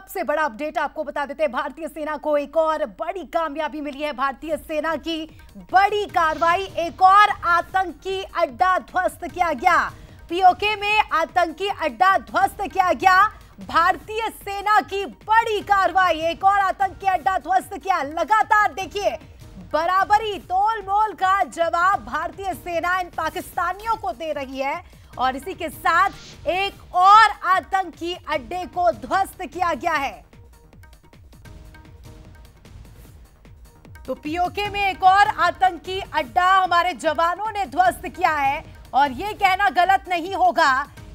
सबसे बड़ा अपडेट आपको बता देते हैं, भारतीय सेना को एक और बड़ी कामयाबी मिली है। भारतीय सेना की बड़ी कार्रवाई, एक और आतंकी अड्डा ध्वस्त किया गया। पीओके में आतंकी अड्डा ध्वस्त किया गया। भारतीय सेना की बड़ी कार्रवाई, एक और आतंकी अड्डा ध्वस्त किया। लगातार देखिए बराबरी तोल मोल का जवाब भारतीय सेना इन पाकिस्तानियों को दे रही है और इसी के साथ एक और आतंकी अड्डे को ध्वस्त किया गया है। तो पीओके में एक और आतंकी अड्डा हमारे जवानों ने ध्वस्त किया है और यह कहना गलत नहीं होगा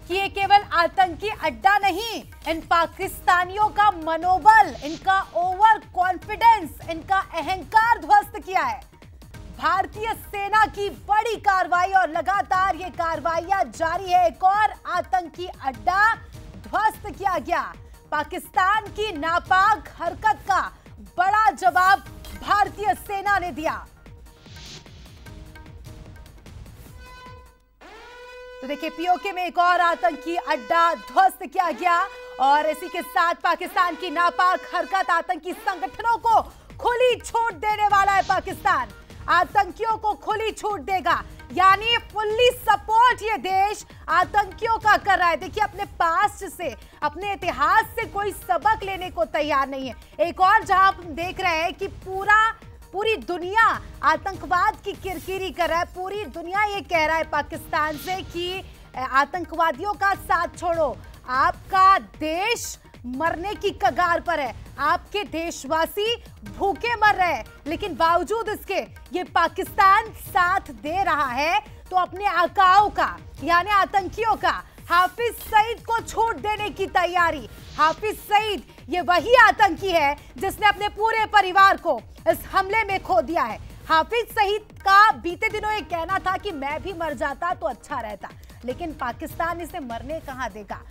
कि ये केवल आतंकी अड्डा नहीं, इन पाकिस्तानियों का मनोबल, इनका ओवर कॉन्फिडेंस, इनका अहंकार ध्वस्त किया है। भारतीय सेना की बड़ी कार्रवाई और लगातार ये कार्रवाइयां जारी है। एक और आतंकी अड्डा ध्वस्त किया गया। पाकिस्तान की नापाक हरकत का बड़ा जवाब भारतीय सेना ने दिया। तो देखिए पीओके में एक और आतंकी अड्डा ध्वस्त किया गया और इसी के साथ पाकिस्तान की नापाक हरकत, आतंकी संगठनों को खुली छूट देने वाला है पाकिस्तान। आतंकियों को खुली छूट देगा, यानी फुल्ली सपोर्ट ये देश आतंकियों का कर रहा है। देखिए अपने पास्ट से, अपने इतिहास से कोई सबक लेने को तैयार नहीं है। एक और जहां हम देख रहे हैं कि पूरी दुनिया आतंकवाद की किरकिरी कर रहा है। पूरी दुनिया ये कह रहा है पाकिस्तान से कि आतंकवादियों का साथ छोड़ो, आपका देश मरने की कगार पर है, आपके देशवासी भूखे मर रहे हैं, लेकिन बावजूद इसके ये पाकिस्तान साथ दे रहा है। तो अपने आकाओं का, यानी आतंकियों का, हाफिज सईद को छूट देने की तैयारी। हाफिज सईद ये वही आतंकी है जिसने अपने पूरे परिवार को इस हमले में खो दिया है। हाफिज सईद का बीते दिनों ये कहना था कि मैं भी मर जाता तो अच्छा रहता, लेकिन पाकिस्तान इसे मरने कहां देगा।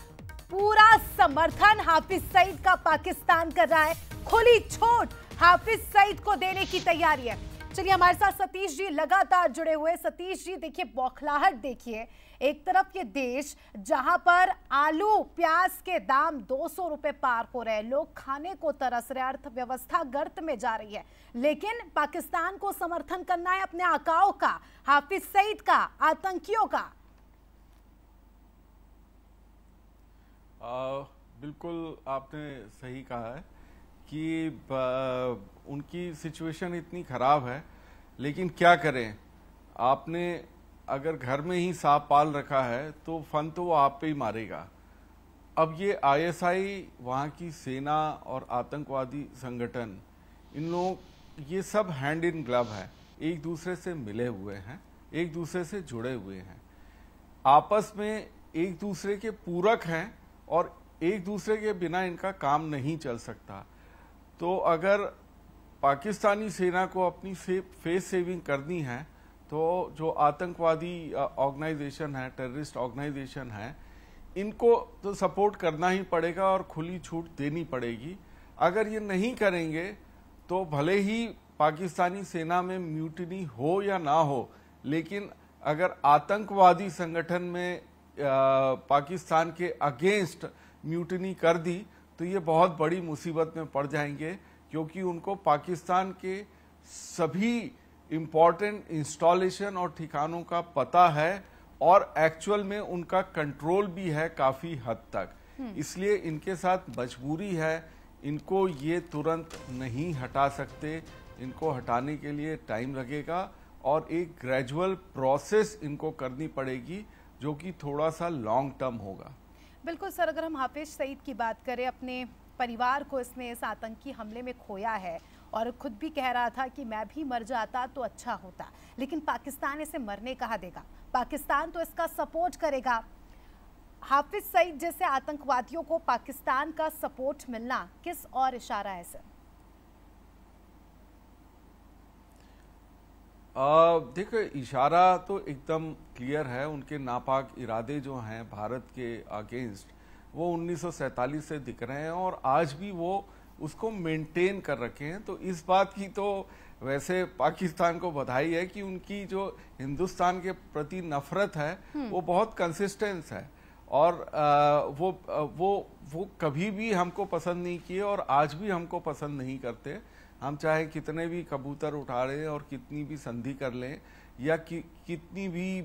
पूरा समर्थन हाफिज सईद का पाकिस्तान कर रहा है। खुली छूट हाफिज सईद को देने की तैयारी है। चलिए हमारे साथ सतीश जी लगातार जुड़े हुए। सतीश जी देखिए बौखलाहट देखिए, एक तरफ ये देश जहां पर आलू प्याज के दाम 200 रुपए पार हो रहे हैं, लोग खाने को तरस रहे, अर्थव्यवस्था गर्त में जा रही है, लेकिन पाकिस्तान को समर्थन करना है अपने आकाओं का, हाफिज सईद का, आतंकियों का। बिल्कुल आपने सही कहा है कि उनकी सिचुएशन इतनी खराब है, लेकिन क्या करें। आपने अगर घर में ही सांप पाल रखा है तो फन तो वो आप पे ही मारेगा। अब ये आईएसआई, वहाँ की सेना और आतंकवादी संगठन, इन लोग ये सब हैंड इन ग्लव है, एक दूसरे से मिले हुए हैं, एक दूसरे से जुड़े हुए हैं, आपस में एक दूसरे के पूरक हैं और एक दूसरे के बिना इनका काम नहीं चल सकता। तो अगर पाकिस्तानी सेना को अपनी फेस सेविंग करनी है तो जो आतंकवादी ऑर्गेनाइजेशन है, टेररिस्ट ऑर्गेनाइजेशन है, इनको तो सपोर्ट करना ही पड़ेगा और खुली छूट देनी पड़ेगी। अगर ये नहीं करेंगे तो भले ही पाकिस्तानी सेना में म्यूटिनी हो या ना हो, लेकिन अगर आतंकवादी संगठन में पाकिस्तान के अगेंस्ट म्यूटिनी कर दी तो ये बहुत बड़ी मुसीबत में पड़ जाएंगे, क्योंकि उनको पाकिस्तान के सभी इंपॉर्टेंट इंस्टॉलेशन और ठिकानों का पता है और एक्चुअल में उनका कंट्रोल भी है काफी हद तक। इसलिए इनके साथ मजबूरी है, इनको ये तुरंत नहीं हटा सकते, इनको हटाने के लिए टाइम लगेगा और एक ग्रेजुअल प्रोसेस इनको करनी पड़ेगी जो कि थोड़ा सा लॉन्ग टर्म होगा। बिल्कुल सर, अगर हम हाफिज सईद की बात करें, अपने परिवार को इसने इस आतंकी हमले में खोया है और खुद भी कह रहा था कि मैं भी मर जाता तो अच्छा होता, लेकिन पाकिस्तान इसे मरने कहाँ देगा। पाकिस्तान तो इसका सपोर्ट करेगा। हाफिज सईद जैसे आतंकवादियों को पाकिस्तान का सपोर्ट मिलना किस और इशारा है सर? देखो, इशारा तो एकदम क्लियर है। उनके नापाक इरादे जो हैं भारत के अगेंस्ट, वो 1947 से दिख रहे हैं और आज भी वो उसको मेंटेन कर रखे हैं। तो इस बात की तो वैसे पाकिस्तान को बधाई है कि उनकी जो हिंदुस्तान के प्रति नफरत है वो बहुत कंसिस्टेंस है और वो कभी भी हमको पसंद नहीं किए और आज भी हमको पसंद नहीं करते। हम चाहे कितने भी कबूतर उठा लें और कितनी भी संधि कर लें या कितनी भी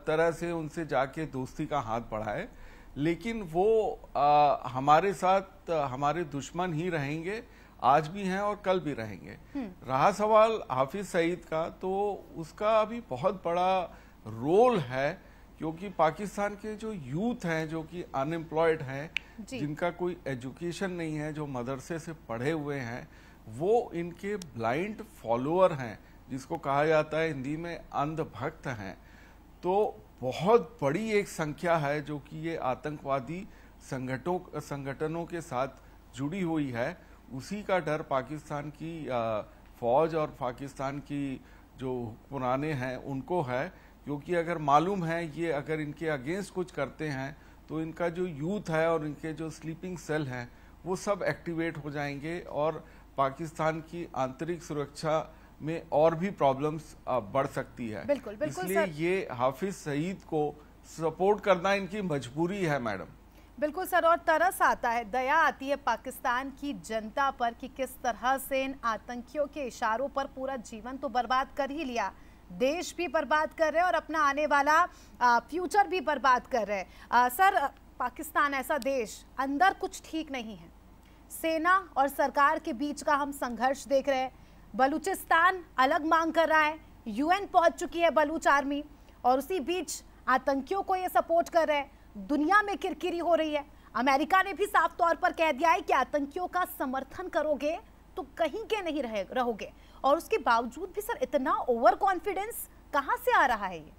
तरह से उनसे जाके दोस्ती का हाथ बढ़ाए, लेकिन वो हमारे साथ हमारे दुश्मन ही रहेंगे, आज भी हैं और कल भी रहेंगे। रहा सवाल हाफिज सईद का, तो उसका अभी बहुत बड़ा रोल है, क्योंकि पाकिस्तान के जो यूथ हैं जो कि अनएम्प्लॉयड हैं, जिनका कोई एजुकेशन नहीं है, जो मदरसे से पढ़े हुए हैं, वो इनके ब्लाइंड फॉलोअर हैं, जिसको कहा जाता है हिंदी में अंधभक्त हैं। तो बहुत बड़ी एक संख्या है जो कि ये आतंकवादी संगठनों के साथ जुड़ी हुई है। उसी का डर पाकिस्तान की फौज और पाकिस्तान की जो हुक्मराने हैं उनको है, क्योंकि अगर मालूम है ये अगर इनके अगेंस्ट कुछ करते हैं तो इनका जो यूथ है और इनके जो स्लीपिंग सेल हैं वो सब एक्टिवेट हो जाएंगे और पाकिस्तान की आंतरिक सुरक्षा में और भी प्रॉब्लम्स बढ़ सकती है। बिल्कुल, इसलिए ये हाफिज सईद को सपोर्ट करना इनकी मजबूरी है मैडम। बिल्कुल सर, और तरस आता है, दया आती है पाकिस्तान की जनता पर कि किस तरह से इन आतंकियों के इशारों पर पूरा जीवन तो बर्बाद कर ही लिया, देश भी बर्बाद कर रहे हैं और अपना आने वाला फ्यूचर भी बर्बाद कर रहे हैं। सर, पाकिस्तान ऐसा देश, अंदर कुछ ठीक नहीं है, सेना और सरकार के बीच का हम संघर्ष देख रहे हैं। बलूचिस्तान अलग मांग कर रहा है, यूएन पहुंच चुकी है बलूच आर्मी, और उसी बीच आतंकियों को ये सपोर्ट कर रहे हैं। दुनिया में किरकिरी हो रही है। अमेरिका ने भी साफ तौर पर कह दिया है कि आतंकियों का समर्थन करोगे तो कहीं के नहीं रहोगे, और उसके बावजूद भी सर इतना ओवर कॉन्फिडेंस कहां से आ रहा है ये?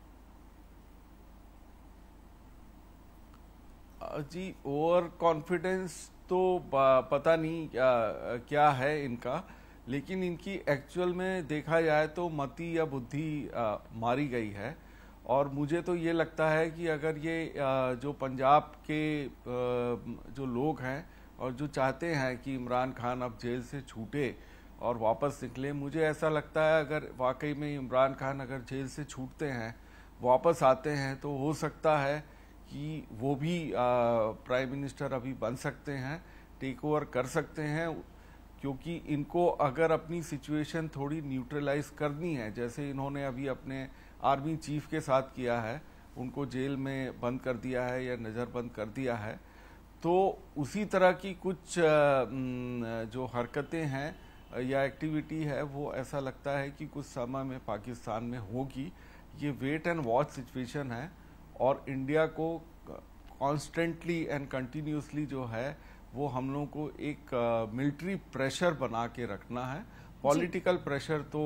जी, ओवर कॉन्फिडेंस तो पता नहीं क्या है इनका, लेकिन इनकी एक्चुअल में देखा जाए तो मति या बुद्धि मारी गई है। और मुझे तो ये लगता है कि अगर ये जो पंजाब के जो लोग हैं और जो चाहते हैं कि इमरान खान अब जेल से छूटे और वापस निकले, मुझे ऐसा लगता है अगर वाकई में इमरान खान अगर जेल से छूटते हैं, वापस आते हैं, तो हो सकता है कि वो भी प्राइम मिनिस्टर अभी बन सकते हैं, टेक ओवर कर सकते हैं, क्योंकि इनको अगर अपनी सिचुएशन थोड़ी न्यूट्रलाइज करनी है, जैसे इन्होंने अभी अपने आर्मी चीफ के साथ किया है, उनको जेल में बंद कर दिया है या नज़रबंद कर दिया है, तो उसी तरह की कुछ जो हरकतें हैं या एक्टिविटी है, वो ऐसा लगता है कि कुछ समय में पाकिस्तान में होगी। ये वेट एंड वॉच सिचुएशन है और इंडिया को कॉन्स्टेंटली एंड कंटिन्यूसली जो है वो हम लोगों को एक मिलिट्री प्रेशर बना के रखना है। पॉलिटिकल प्रेशर तो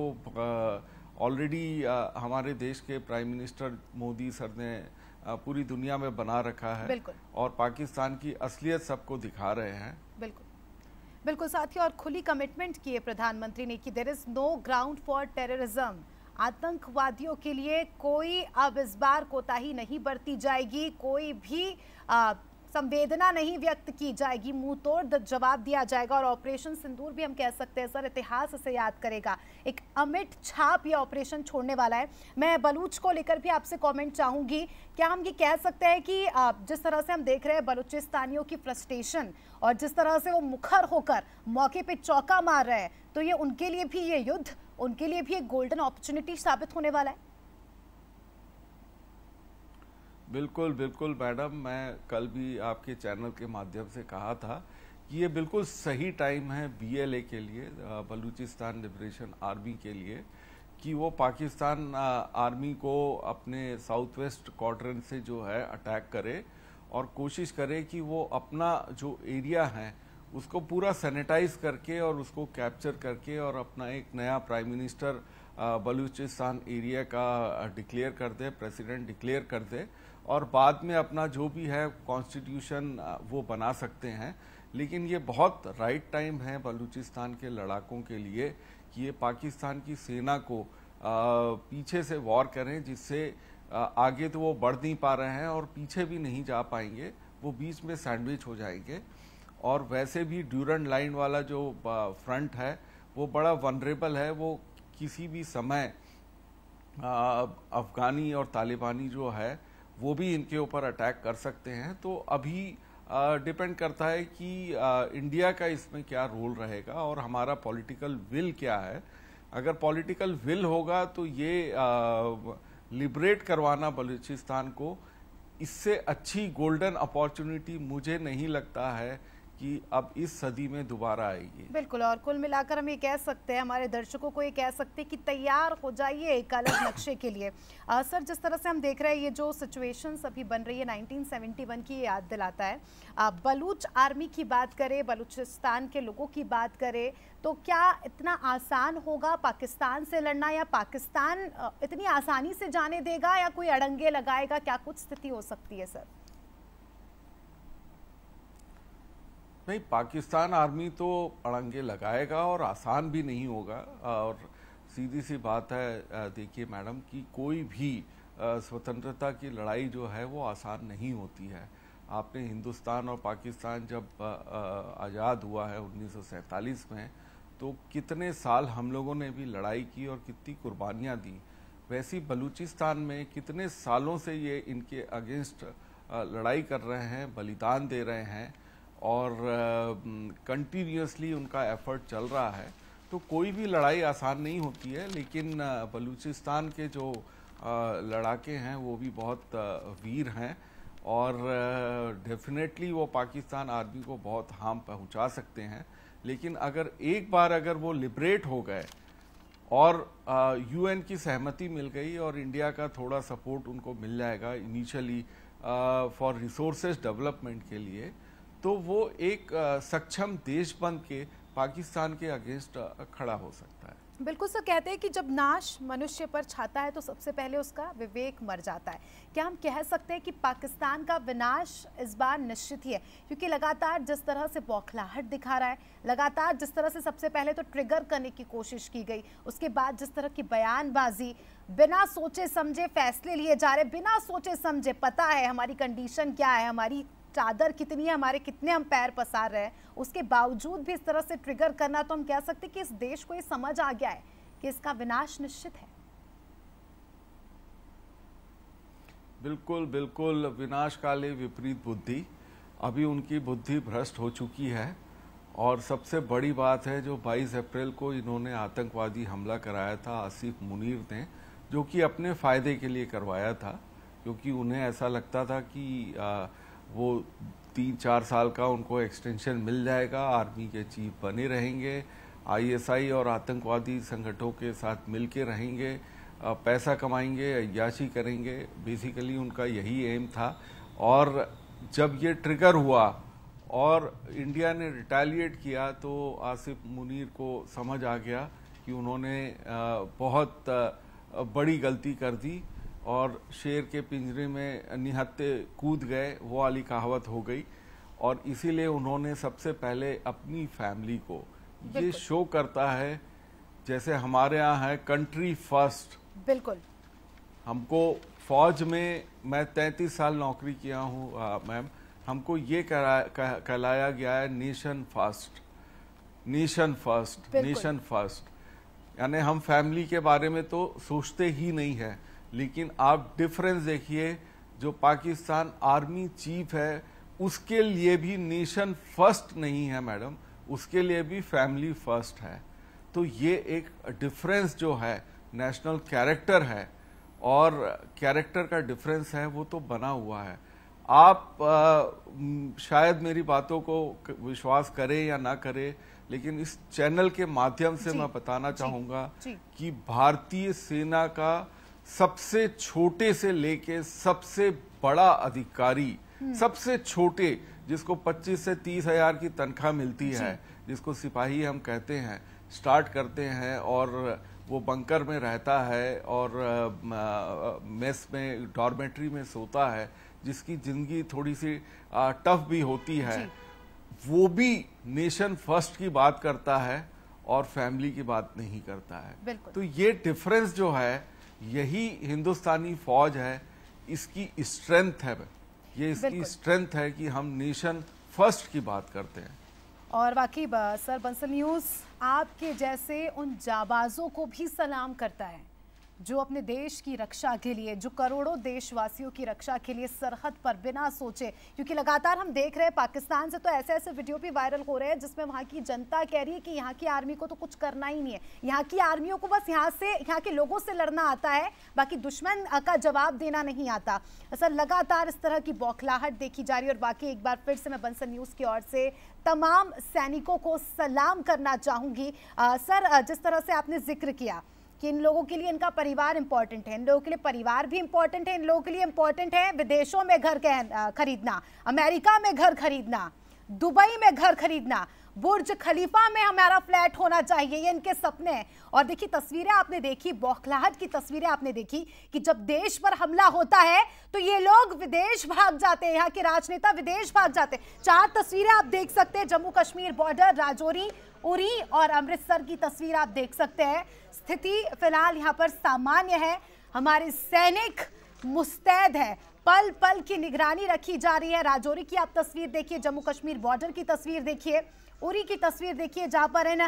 ऑलरेडी हमारे देश के प्राइम मिनिस्टर मोदी सर ने पूरी दुनिया में बना रखा है और पाकिस्तान की असलियत सबको दिखा रहे हैं। बिल्कुल बिल्कुल साथियों, और खुली कमिटमेंट की है प्रधानमंत्री ने कि there is no ground for terrorism. आतंकवादियों के लिए कोई अब इस बार कोताही नहीं बरती जाएगी, कोई भी संवेदना नहीं व्यक्त की जाएगी, मुंह तोड़ जवाब दिया जाएगा। और ऑपरेशन सिंदूर भी हम कह सकते हैं सर, इतिहास इसे याद करेगा, एक अमिट छाप ये ऑपरेशन छोड़ने वाला है। मैं बलूच को लेकर भी आपसे कमेंट चाहूंगी, क्या हम ये कह सकते हैं कि जिस तरह से हम देख रहे हैं बलूचिस्तानियों की फ्रस्ट्रेशन और जिस तरह से वो मुखर होकर मौके पे चौका मार रहे हैं, तो ये उनके लिए भी, ये युद्ध उनके लिए भी एक गोल्डन अपॉर्चुनिटी साबित होने वाला है? बिल्कुल बिल्कुल मैडम, मैं कल भी आपके चैनल के माध्यम से कहा था कि ये बिल्कुल सही टाइम है BLA के लिए, बलूचिस्तान लिबरेशन आर्मी के लिए, कि वो पाकिस्तान आर्मी को अपने साउथ वेस्ट क्वाड्रेंट से जो है अटैक करे और कोशिश करे कि वो अपना जो एरिया है उसको पूरा सैनिटाइज करके और उसको कैप्चर करके और अपना एक नया प्राइम मिनिस्टर बलूचिस्तान एरिया का डिक्लेयर कर दे, प्रेसिडेंट डिक्लेयर कर दे, और बाद में अपना जो भी है कॉन्स्टिट्यूशन वो बना सकते हैं। लेकिन ये बहुत राइट टाइम है बलूचिस्तान के लड़ाकों के लिए कि ये पाकिस्तान की सेना को पीछे से वॉर करें, जिससे आगे तो वो बढ़ नहीं पा रहे हैं और पीछे भी नहीं जा पाएंगे, वो बीच में सैंडविच हो जाएंगे। और वैसे भी ड्यूरंड लाइन वाला जो फ्रंट है वो बड़ा वनरेबल है, वो किसी भी समय अफगानी और तालिबानी जो है वो भी इनके ऊपर अटैक कर सकते हैं। तो अभी डिपेंड करता है कि इंडिया का इसमें क्या रोल रहेगा और हमारा पॉलिटिकल विल क्या है। अगर पॉलिटिकल विल होगा तो ये लिबरेट करवाना बलूचिस्तान को, इससे अच्छी गोल्डन अपॉर्चुनिटी मुझे नहीं लगता है कि अब इस सदी में दोबारा आएगी। बिल्कुल, और कुल मिलाकर हम ये कह सकते हैं, हमारे दर्शकों को ये कह सकते हैं कि तैयार हो जाइए एक अलग नक्शे के लिए। सर, जिस तरह से हम देख रहे हैं ये जो सिचुएशंस अभी बन रही है 1971 की याद दिलाता है। बलूच आर्मी की बात करें, बलूचिस्तान के लोगों की बात करें, तो क्या इतना आसान होगा पाकिस्तान से लड़ना, या पाकिस्तान इतनी आसानी से जाने देगा या कोई अड़ंगे लगाएगा? क्या कुछ स्थिति हो सकती है सर? नहीं, पाकिस्तान आर्मी तो अड़ंगे लगाएगा और आसान भी नहीं होगा। और सीधी सी बात है, देखिए मैडम, कि कोई भी स्वतंत्रता की लड़ाई जो है वो आसान नहीं होती है। आपने हिंदुस्तान और पाकिस्तान जब आज़ाद हुआ है 1947 में, तो कितने साल हम लोगों ने भी लड़ाई की और कितनी कुर्बानियाँ दी। वैसी बलूचिस्तान में कितने सालों से ये इनके अगेंस्ट लड़ाई कर रहे हैं, बलिदान दे रहे हैं और कंटिन्यूसली उनका एफर्ट चल रहा है। तो कोई भी लड़ाई आसान नहीं होती है, लेकिन बलूचिस्तान के जो लड़ाके हैं वो भी बहुत वीर हैं और डेफिनेटली वो पाकिस्तान आर्मी को बहुत हार्म पहुंचा सकते हैं। लेकिन अगर एक बार अगर वो लिबरेट हो गए और यूएन की सहमति मिल गई और इंडिया का थोड़ा सपोर्ट उनको मिल जाएगा इनिशियली फॉर रिसोर्सेज डेवलपमेंट के लिए, तो वो एक सक्षम देश बन के पाकिस्तान के अगेंस्ट खड़ा हो सकता है। बिल्कुल सर, कहते हैं कि जब नाश मनुष्य पर छाता है तो सबसे पहले उसका विवेक मर जाता है। क्या हम कह सकते हैं कि पाकिस्तान का विनाश इस बार निश्चित ही है? क्योंकि लगातार जिस तरह से बौखलाहट दिखा रहा है, लगातार जिस तरह से सबसे पहले तो ट्रिगर करने की कोशिश की गई, उसके बाद जिस तरह की बयानबाजी, बिना सोचे समझे फैसले लिए जा रहे, बिना सोचे समझे, पता है हमारी कंडीशन क्या है, हमारी चादर कितनी है, हमारे कितने हम पैर पसार रहे हैं, उसके बावजूद भी इस तरह से ट्रिगर करना, तो हम कह सकते हैं कि इस देश को ये समझ आ गया है कि इसका विनाश निश्चित है। बिल्कुल बिल्कुल, विनाश काले विपरीत बुद्धि। अभी उनकी बुद्धि भ्रष्ट हो चुकी है और सबसे बड़ी बात है, जो 22 अप्रैल को इन्होंने आतंकवादी हमला कराया था आसिफ मुनीर ने, जो कि अपने फायदे के लिए करवाया था, क्योंकि उन्हें ऐसा लगता था कि वो 3-4 साल का उनको एक्सटेंशन मिल जाएगा, आर्मी के चीफ बने रहेंगे, आईएसआई और आतंकवादी संगठनों के साथ मिलके रहेंगे, पैसा कमाएंगे, अय्याशी करेंगे। बेसिकली उनका यही एम था। और जब ये ट्रिगर हुआ और इंडिया ने रिटेलिएट किया, तो आसिफ मुनीर को समझ आ गया कि उन्होंने बहुत बड़ी गलती कर दी और शेर के पिंजरे में निहत्थे कूद गए, वो वाली कहावत हो गई। और इसीलिए उन्होंने सबसे पहले अपनी फैमिली को, ये शो करता है जैसे हमारे यहाँ है कंट्री फर्स्ट। बिल्कुल, हमको फौज में, मैं 33 साल नौकरी किया हूँ मैम, हमको ये कहलाया गया है nation first, nation first, nation first. यानी हम फैमिली के बारे में तो सोचते ही नहीं है। लेकिन आप डिफरेंस देखिए, जो पाकिस्तान आर्मी चीफ है उसके लिए भी नेशन फर्स्ट नहीं है मैडम, उसके लिए भी फैमिली फर्स्ट है। तो ये एक डिफरेंस जो है, नेशनल कैरेक्टर है और कैरेक्टर का डिफरेंस है, वो तो बना हुआ है। आप शायद मेरी बातों को विश्वास करें या ना करें, लेकिन इस चैनल के माध्यम से मैं बताना चाहूंगा कि भारतीय सेना का सबसे छोटे से लेके सबसे बड़ा अधिकारी, सबसे छोटे, जिसको 25 से 30 हजार की तनख्वाह मिलती है, जिसको सिपाही हम कहते हैं, स्टार्ट करते हैं और वो बंकर में रहता है और मेस में, डॉर्मेट्री में सोता है, जिसकी जिंदगी थोड़ी सी टफ भी होती है, वो भी नेशन फर्स्ट की बात करता है और फैमिली की बात नहीं करता है। तो ये डिफरेंस जो है, यही हिंदुस्तानी फौज है, इसकी स्ट्रेंथ है, ये इसकी स्ट्रेंथ है कि हम नेशन फर्स्ट की बात करते हैं। और वाकई सर, बंसल न्यूज़ आपके जैसे उन जाबाजों को भी सलाम करता है जो अपने देश की रक्षा के लिए, जो करोड़ों देशवासियों की रक्षा के लिए सरहद पर बिना सोचे, क्योंकि लगातार हम देख रहे हैं पाकिस्तान से तो ऐसे ऐसे वीडियो भी वायरल हो रहे हैं जिसमें वहां की जनता कह रही है कि यहाँ की आर्मी को तो कुछ करना ही नहीं है, यहाँ की आर्मियों को बस यहाँ के लोगों से लड़ना आता है, बाकी दुश्मन का जवाब देना नहीं आता। सर, लगातार इस तरह की बौखलाहट देखी जा रही है और बाकी एक बार फिर से मैं बंसल न्यूज की ओर से तमाम सैनिकों को सलाम करना चाहूंगी। सर, जिस तरह से आपने जिक्र किया कि इन लोगों के लिए इनका परिवार इंपॉर्टेंट है, इन लोगों के लिए परिवार भी इंपॉर्टेंट है, इन लोगों के लिए इंपॉर्टेंट है विदेशों में घर खरीदना, अमेरिका में घर खरीदना, दुबई में घर खरीदना, बुर्ज खलीफा में हमारा फ्लैट होना चाहिए, ये इनके सपने हैं। और देखिए तस्वीरें आपने देखी, बौखलाहट की तस्वीरें आपने देखी कि जब देश पर हमला होता है तो ये लोग विदेश भाग जाते हैं, यहाँ के राजनेता विदेश भाग जाते हैं। 4 तस्वीरें आप देख सकते हैं, जम्मू कश्मीर बॉर्डर, राजौरी, उरी और अमृतसर की तस्वीर आप देख सकते हैं। स्थिति फिलहाल यहाँ पर सामान्य है, हमारे सैनिक मुस्तैद है, पल पल की निगरानी रखी जा रही है। राजौरी की आप तस्वीर देखिए, जम्मू कश्मीर बॉर्डर की तस्वीर देखिए, उरी की तस्वीर देखिए जहां पर इन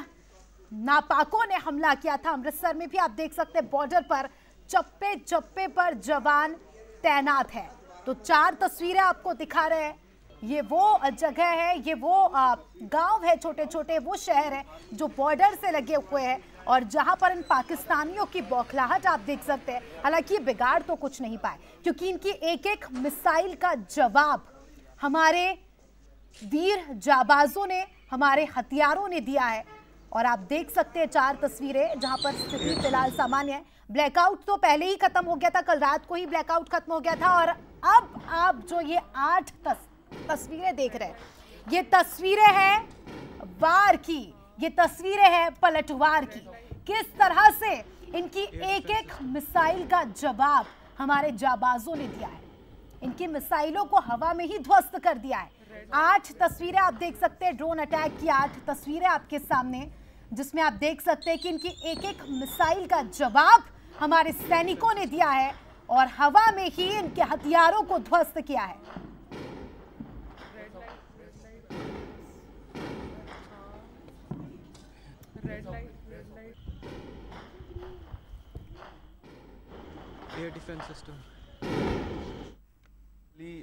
नापाकों ने हमला किया था। अमृतसर में भी आप देख सकते हैं बॉर्डर पर चप्पे चप्पे पर जवान तैनात है। तो 4 तस्वीरें आपको दिखा रहे हैं, ये वो जगह है, ये वो गांव है, छोटे छोटे वो शहर है जो बॉर्डर से लगे हुए हैं और जहां पर इन पाकिस्तानियों की बौखलाहट आप देख सकते हैं। हालांकि ये बिगाड़ तो कुछ नहीं पाए क्योंकि इनकी एक एक मिसाइल का जवाब हमारे वीर जाबाजों ने, हमारे हथियारों ने दिया है। और आप देख सकते हैं 4 तस्वीरें जहां पर स्थिति फिलहाल सामान्य है। ब्लैकआउट तो पहले ही खत्म हो गया था, कल रात को ही ब्लैकआउट खत्म हो गया था और अब आप जो ये 8 तस्वीरें देख रहे हैं, ये तस्वीरें हैं वार की, ये तस्वीरें हैं पलटवार की। किस तरह से इनकी एक एक मिसाइल का जवाब हमारे जाबाजों ने दिया है, इनकी मिसाइलों को हवा में ही ध्वस्त कर दिया है। 8 तस्वीरें आप देख सकते हैं, ड्रोन अटैक की 8 तस्वीरें आपके सामने, जिसमें आप देख सकते हैं कि इनकी एक एक मिसाइल का जवाब हमारे सैनिकों ने दिया है और हवा में ही इनके हथियारों को ध्वस्त किया है। Air defence system.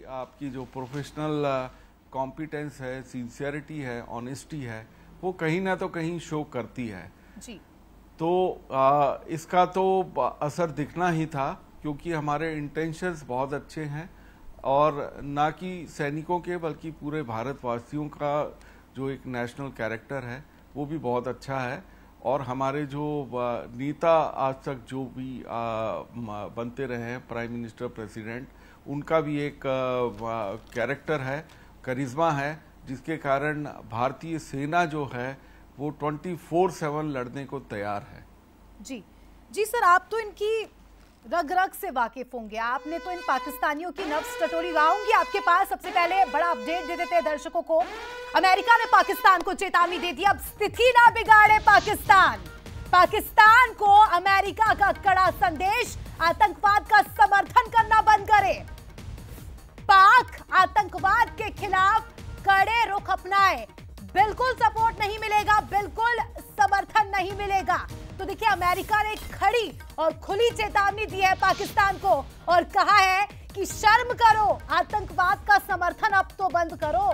आपकी जो प्रोफेशनल कॉम्पिटेंस है, सिंसियरिटी है, ऑनेस्टी है, वो कहीं ना तो कहीं शो करती है जी। तो इसका तो असर दिखना ही था क्योंकि हमारे इंटेंशंस बहुत अच्छे हैं और ना कि सैनिकों के बल्कि पूरे भारतवासियों का जो एक नेशनल कैरेक्टर है वो भी बहुत अच्छा है। और हमारे जो नेता आज तक जो भी बनते रहे हैं, प्राइम मिनिस्टर, प्रेसिडेंट, उनका भी एक कैरेक्टर है, करिश्मा है, जिसके कारण भारतीय सेना जो है वो 24/7 लड़ने को तैयार है। जी जी सर, आप तो इनकी रग रग से वाकिफ होंगे, आपने तो इन पाकिस्तानियों की नब्ज टटोली। आऊंगी आपके पास, सबसे पहले बड़ा अपडेट दे देते हैं दर्शकों को। अमेरिका ने पाकिस्तान को चेतावनी दे दी, अब स्थिति ना बिगाड़े पाकिस्तान। पाकिस्तान को अमेरिका का कड़ा संदेश, आतंकवाद का समर्थन करना बंद करे, पाक आतंकवाद के खिलाफ कड़े रुख अपनाए, बिल्कुल सपोर्ट नहीं मिलेगा, बिल्कुल समर्थन नहीं मिलेगा। तो देखिए अमेरिका ने खड़ी और खुली चेतावनी दी है पाकिस्तान को और कहा है कि शर्म करो, आतंकवाद का समर्थन अब तो बंद करो।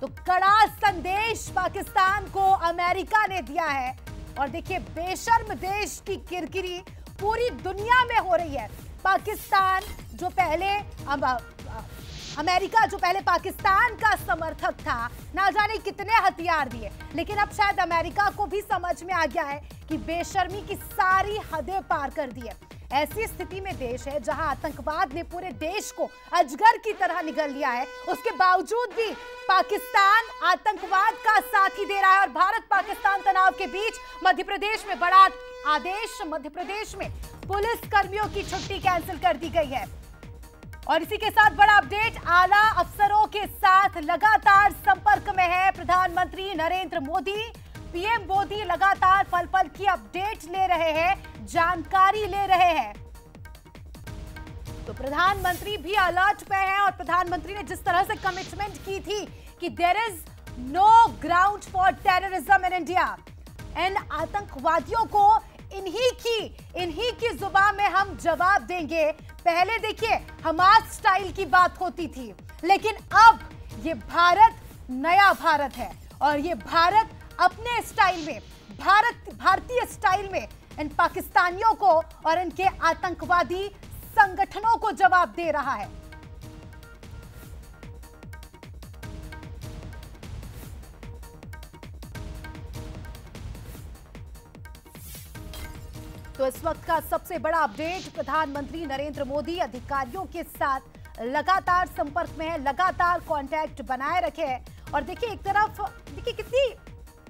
तो कड़ा संदेश पाकिस्तान को अमेरिका ने दिया है और देखिए बेशर्म देश की किरकिरी पूरी दुनिया में हो रही है। पाकिस्तान जो पहले अमेरिका जो पहले पाकिस्तान का समर्थक था, ना जाने कितने हथियार दिए, लेकिन अब शायद अमेरिका को भी समझ में आ गया है कि बेशर्मी की सारी हदें पार कर दी है। ऐसी स्थिति में देश है जहां आतंकवाद ने पूरे देश को अजगर की तरह निगल लिया है, उसके बावजूद भी पाकिस्तान आतंकवाद का साथ ही दे रहा है। और भारत पाकिस्तान तनाव के बीच मध्य प्रदेश में बड़ा आदेश, मध्य प्रदेश में पुलिस कर्मियों की छुट्टी कैंसिल कर दी गई है। और इसी के साथ बड़ा अपडेट, आला अफसरों के साथ लगातार संपर्क में है प्रधानमंत्री नरेंद्र मोदी। पीएम मोदी लगातार पल पल की अपडेट ले रहे हैं, जानकारी ले रहे हैं। तो प्रधानमंत्री भी अलर्ट पे हैं और प्रधानमंत्री ने जिस तरह से कमिटमेंट की थी कि there is no ground for terrorism in India, इन आतंकवादियों को इन्हीं की जुबान में हम जवाब देंगे। पहले देखिए हमास स्टाइल की बात होती थी, लेकिन अब ये भारत नया भारत है और ये भारत अपने स्टाइल में, भारतीय स्टाइल में इन पाकिस्तानियों को और इनके आतंकवादी संगठनों को जवाब दे रहा है। तो इस वक्त का सबसे बड़ा अपडेट, प्रधानमंत्री नरेंद्र मोदी अधिकारियों के साथ लगातार संपर्क में है, लगातार कांटेक्ट बनाए रखे है। और देखिए एक तरफ देखिए कितनी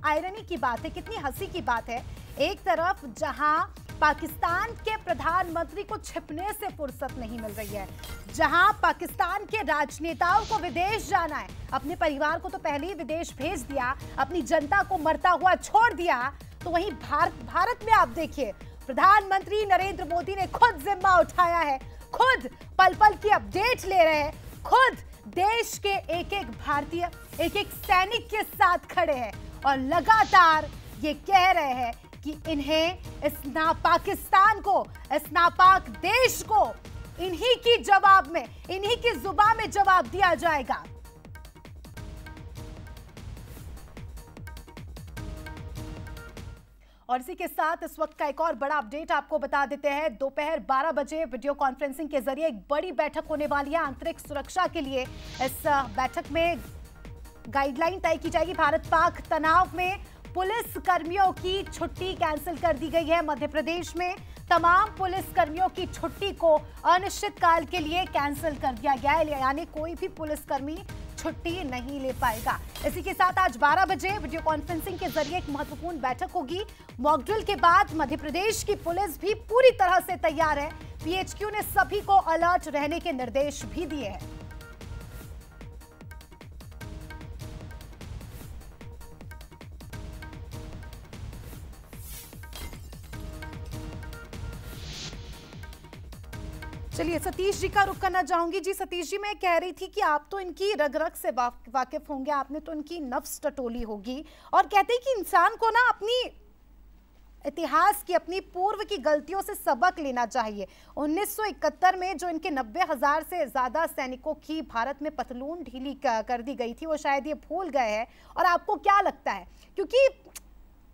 आयरनी की बात है, कितनी हंसी की बात है। एक तरफ जहां पाकिस्तान के प्रधानमंत्री को छिपने से फुर्सत नहीं मिल रही है, जहां पाकिस्तान के राजनेताओं को विदेश जाना है, अपने परिवार को तो पहले ही विदेश भेज दिया, अपनी जनता को मरता हुआ छोड़ दिया, तो वहीं भारत में आप देखिए प्रधानमंत्री नरेंद्र मोदी ने खुद जिम्मा उठाया है, खुद पल पल की अपडेट ले रहे हैं, खुद देश के एक एक भारतीय, एक एक सैनिक के साथ खड़े हैं और लगातार ये कह रहे हैं कि इन्हें इस नापाकिस्तान को, इस नापाक देश को इन्हीं की जवाब में, इन्हीं की जुबान में जवाब दिया जाएगा। और इसी के साथ इस वक्त का एक और बड़ा अपडेट आपको बता देते हैं। दोपहर 12 बजे वीडियो कॉन्फ्रेंसिंग के जरिए एक बड़ी बैठक होने वाली है आंतरिक सुरक्षा के लिए। इस बैठक में गाइडलाइन तय की जाएगी। भारत पाक तनाव में पुलिस कर्मियों की छुट्टी कैंसिल कर दी गई है। मध्य प्रदेश में तमाम पुलिस कर्मियों की छुट्टी को अनिश्चितकाल के लिए कैंसिल कर दिया गया है, यानी कोई भी पुलिसकर्मी छुट्टी नहीं ले पाएगा। इसी के साथ आज 12 बजे वीडियो कॉन्फ्रेंसिंग के जरिए एक महत्वपूर्ण बैठक होगी। मॉक ड्रिल के बाद मध्य प्रदेश की पुलिस भी पूरी तरह से तैयार है। पीएचक्यू ने सभी को अलर्ट रहने के निर्देश भी दिए हैं। चलिए सतीश जी का रुख करना चाहूंगी। जी सतीश जी, मैं कह रही थी कि आप तो इनकी रग रग से वाकिफ होंगे, आपने तो इनकी नफ्स टटोली होगी, और कहते हैं कि इंसान को ना अपनी इतिहास की, अपनी पूर्व की गलतियों से सबक लेना चाहिए। 1971 में जो इनके 90,000 से ज्यादा सैनिकों की भारत में पतलून ढीली कर दी गई थी, वो शायद ये भूल गए हैं। और आपको क्या लगता है, क्योंकि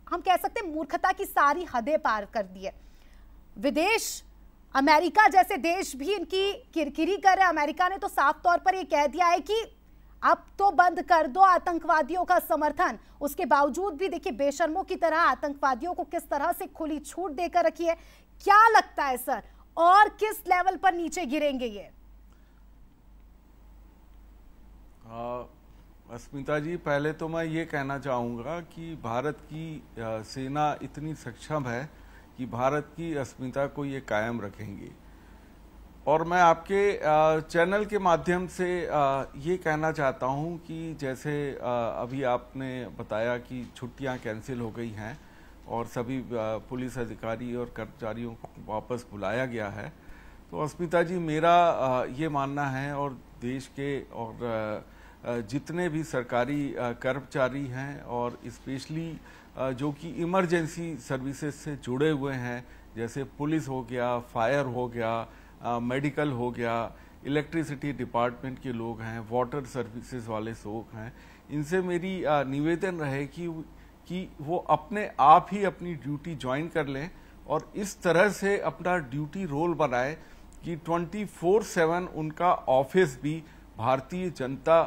हम कह सकते हैं मूर्खता की सारी हदें पार कर दी है, विदेश अमेरिका जैसे देश भी इनकी किरकिरी कर रहे हैं। अमेरिका ने तो साफ तौर पर यह कह दिया है कि अब तो बंद कर दो आतंकवादियों का समर्थन। उसके बावजूद भी देखिए बेशर्मों की तरह आतंकवादियों को किस तरह से खुली छूट देकर रखी है। क्या लगता है सर, और किस लेवल पर नीचे गिरेंगे ये? अस्मिता जी, पहले तो मैं ये कहना चाहूंगा कि भारत की सेना इतनी सक्षम है कि भारत की अस्मिता को ये कायम रखेंगे। और मैं आपके चैनल के माध्यम से ये कहना चाहता हूँ कि जैसे अभी आपने बताया कि छुट्टियाँ कैंसिल हो गई हैं और सभी पुलिस अधिकारी और कर्मचारियों को वापस बुलाया गया है, तो अस्मिता जी मेरा ये मानना है, और देश के और जितने भी सरकारी कर्मचारी हैं और स्पेशली जो कि इमरजेंसी सर्विसेज से जुड़े हुए हैं, जैसे पुलिस हो गया, फायर हो गया, मेडिकल हो गया, इलेक्ट्रिसिटी डिपार्टमेंट के लोग हैं, वाटर सर्विसेज वाले लोग हैं, इनसे मेरी निवेदन रहे कि वो अपने आप ही अपनी ड्यूटी ज्वाइन कर लें और इस तरह से अपना ड्यूटी रोल बनाए कि 24/7 उनका ऑफिस भी भारतीय जनता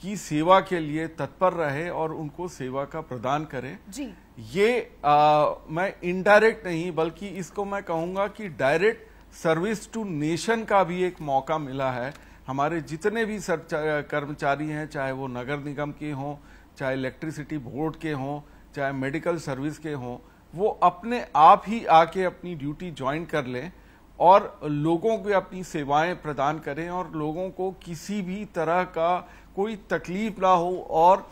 की सेवा के लिए तत्पर रहे और उनको सेवा का प्रदान करें जी। ये मैं इनडायरेक्ट नहीं बल्कि इसको मैं कहूंगा कि डायरेक्ट सर्विस टू नेशन का भी एक मौका मिला है। हमारे जितने भी कर्मचारी हैं, चाहे वो नगर निगम के हों, चाहे इलेक्ट्रिसिटी बोर्ड के हों, चाहे मेडिकल सर्विस के हों, वो अपने आप ही आके अपनी ड्यूटी ज्वाइन कर लें और लोगों को अपनी सेवाएं प्रदान करें और लोगों को किसी भी तरह का कोई तकलीफ ना हो और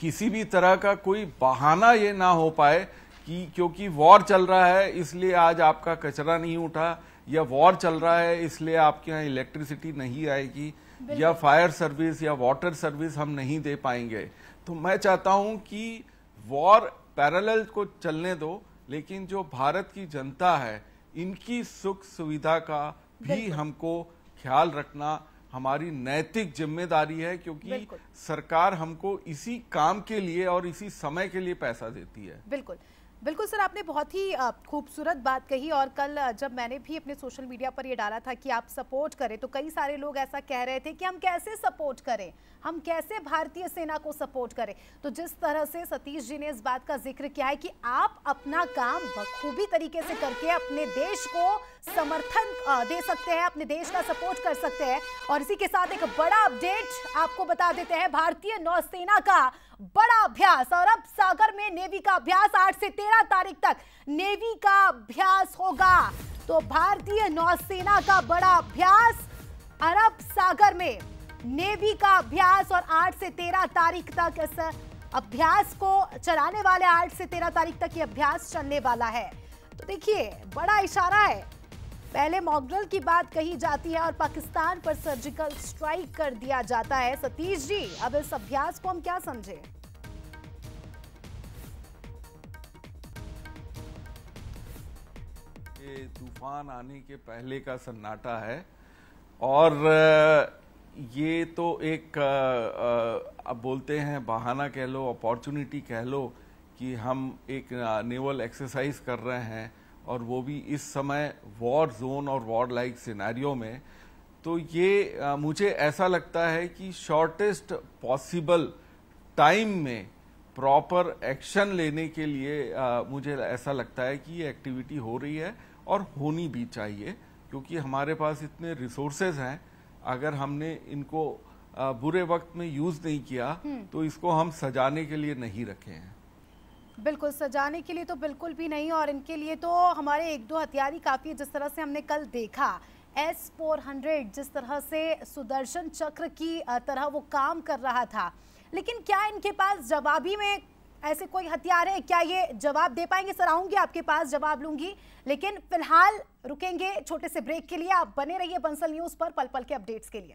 किसी भी तरह का कोई बहाना ये ना हो पाए कि क्योंकि वॉर चल रहा है इसलिए आज आपका कचरा नहीं उठा, या वॉर चल रहा है इसलिए आपके यहाँ इलेक्ट्रिसिटी नहीं आएगी, या फायर सर्विस या वाटर सर्विस हम नहीं दे पाएंगे। तो मैं चाहता हूं कि वॉर पैरेलल को चलने दो, लेकिन जो भारत की जनता है, इनकी सुख सुविधा का भी हमको ख्याल रखना हमारी नैतिक जिम्मेदारी है, क्योंकि सरकार हमको इसी काम के लिए और इसी समय के लिए पैसा देती है। बिल्कुल बिल्कुल सर, आपने बहुत ही खूबसूरत बात कही। और कल जब मैंने भी अपने सोशल मीडिया पर ये डाला था कि आप सपोर्ट करें, तो कई सारे लोग ऐसा कह रहे थे कि हम कैसे सपोर्ट करें, हम कैसे भारतीय सेना को सपोर्ट करें। तो जिस तरह से सतीश जी ने इस बात का जिक्र किया है कि आप अपना काम बखूबी तरीके से करके अपने देश को समर्थन दे सकते हैं, अपने देश का सपोर्ट कर सकते हैं। और इसी के साथ एक बड़ा अपडेट आपको बता देते हैं, भारतीय नौसेना का बड़ा अभ्यास। और अब सागर में नेवी का अभ्यास 8 से 13 तारीख तक नेवी का अभ्यास होगा। तो भारतीय नौसेना का बड़ा अभ्यास अरब सागर में, नेवी का अभ्यास, और 8 से 13 तारीख तक इस अभ्यास को चलाने वाले, 8 से 13 तारीख तक ये अभ्यास चलने वाला है। तो देखिए, बड़ा इशारा है। पहले मॉकड्रिल की बात कही जाती है और पाकिस्तान पर सर्जिकल स्ट्राइक कर दिया जाता है। सतीश जी, अब इस अभ्यास को हम क्या समझे? ये तूफान आने के पहले का सन्नाटा है और ये तो एक अब बोलते हैं बहाना कह लो, अपॉर्चुनिटी कह लो कि हम एक नेवल एक्सरसाइज कर रहे हैं, और वो भी इस समय वॉर जोन और वॉर लाइक सिनेरियो में। तो ये मुझे ऐसा लगता है कि शॉर्टेस्ट पॉसिबल टाइम में प्रॉपर एक्शन लेने के लिए मुझे ऐसा लगता है कि ये एक्टिविटी हो रही है और होनी भी चाहिए, क्योंकि हमारे पास इतने रिसोर्सेज हैं। अगर हमने इनको बुरे वक्त में यूज नहीं किया तो इसको हम सजाने के लिए नहीं रखे हैं। बिल्कुल, सजाने के लिए तो बिल्कुल भी नहीं, और इनके लिए तो हमारे 1-2 हथियार ही काफी है। जिस तरह से हमने कल देखा S-400 जिस तरह से सुदर्शन चक्र की तरह वो काम कर रहा था, लेकिन क्या इनके पास जवाबी में ऐसे कोई हथियार है? क्या ये जवाब दे पाएंगे? सर, आऊंगी आपके पास, जवाब लूंगी, लेकिन फिलहाल रुकेंगे छोटे से ब्रेक के लिए। आप बने रहिए बंसल न्यूज पर पल पल के अपडेट्स के लिए।